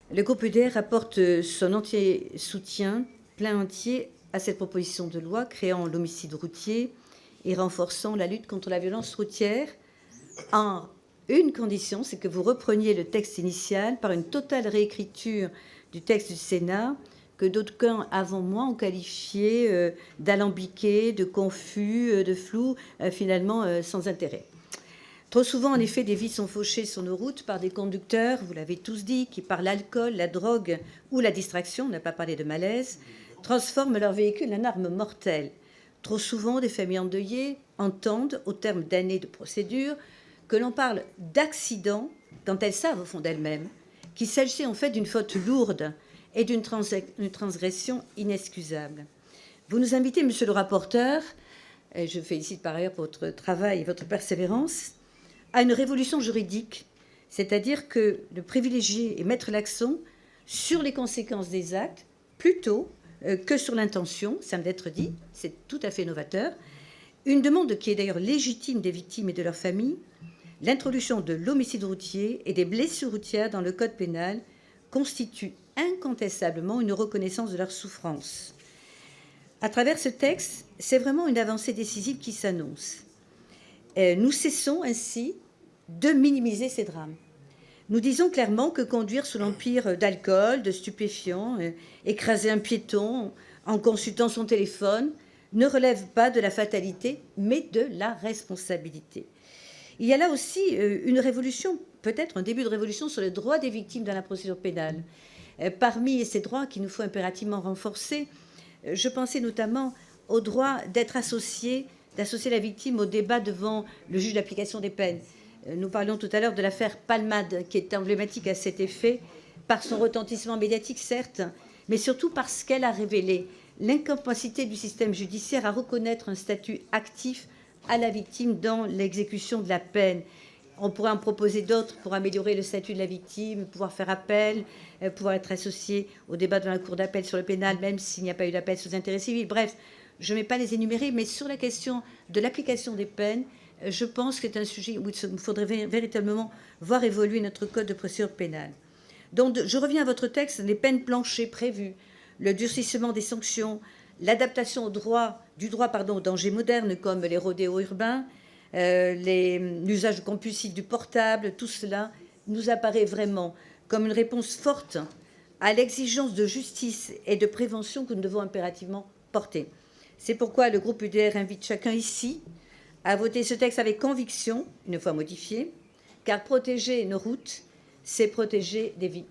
Le groupe UDR apporte son entier soutien, plein entier, à cette proposition de loi créant l'homicide routier et renforçant la lutte contre la violence routière, en une condition, c'est que vous repreniez le texte initial par une totale réécriture du texte du Sénat, que d'aucuns avant moi ont qualifié d'alambiqué, de confus, de flou, finalement sans intérêt. Trop souvent, en effet, des vies sont fauchées sur nos routes par des conducteurs, vous l'avez tous dit, qui par l'alcool, la drogue ou la distraction, on n'a pas parlé de malaise, transforment leur véhicule en arme mortelle. Trop souvent, des familles endeuillées entendent, au terme d'années de procédure, que l'on parle d'accident quand elles savent au fond d'elles-mêmes qu'il s'agit en fait d'une faute lourde et d'une transgression inexcusable. Vous nous invitez, monsieur le rapporteur, et je félicite par ailleurs votre travail et votre persévérance, à une révolution juridique, c'est-à-dire que de privilégier et mettre l'accent sur les conséquences des actes plutôt que sur l'intention, ça me d'être dit, c'est tout à fait novateur. Une demande qui est d'ailleurs légitime des victimes et de leurs familles, l'introduction de l'homicide routier et des blessures routières dans le code pénal constitue incontestablement une reconnaissance de leur souffrance. À travers ce texte, c'est vraiment une avancée décisive qui s'annonce. Nous cessons ainsi de minimiser ces drames. Nous disons clairement que conduire sous l'empire d'alcool, de stupéfiants, écraser un piéton en consultant son téléphone ne relève pas de la fatalité, mais de la responsabilité. Il y a là aussi une révolution, peut-être un début de révolution sur les droits des victimes dans la procédure pénale. Parmi ces droits qu'il nous faut impérativement renforcer, je pensais notamment au droit d'être associé, d'associer la victime au débat devant le juge d'application des peines. Nous parlions tout à l'heure de l'affaire Palmade, qui est emblématique à cet effet, par son retentissement médiatique, certes, mais surtout parce qu'elle a révélé l'incapacité du système judiciaire à reconnaître un statut actif à la victime dans l'exécution de la peine. On pourrait en proposer d'autres pour améliorer le statut de la victime, pouvoir faire appel, pouvoir être associé au débat devant la cour d'appel sur le pénal, même s'il n'y a pas eu d'appel sous intérêt civil. Bref, je ne vais pas les énumérer, mais sur la question de l'application des peines, je pense que c'est un sujet où il faudrait véritablement voir évoluer notre code de procédure pénale. Donc, je reviens à votre texte, les peines planchées prévues, le durcissement des sanctions, l'adaptation au droit, aux dangers modernes comme les rodéos urbains, l'usage compulsif du portable, tout cela nous apparaît vraiment comme une réponse forte à l'exigence de justice et de prévention que nous devons impérativement porter. C'est pourquoi le groupe UDR invite chacun ici à voter ce texte avec conviction, une fois modifié, car protéger nos routes, c'est protéger des vies.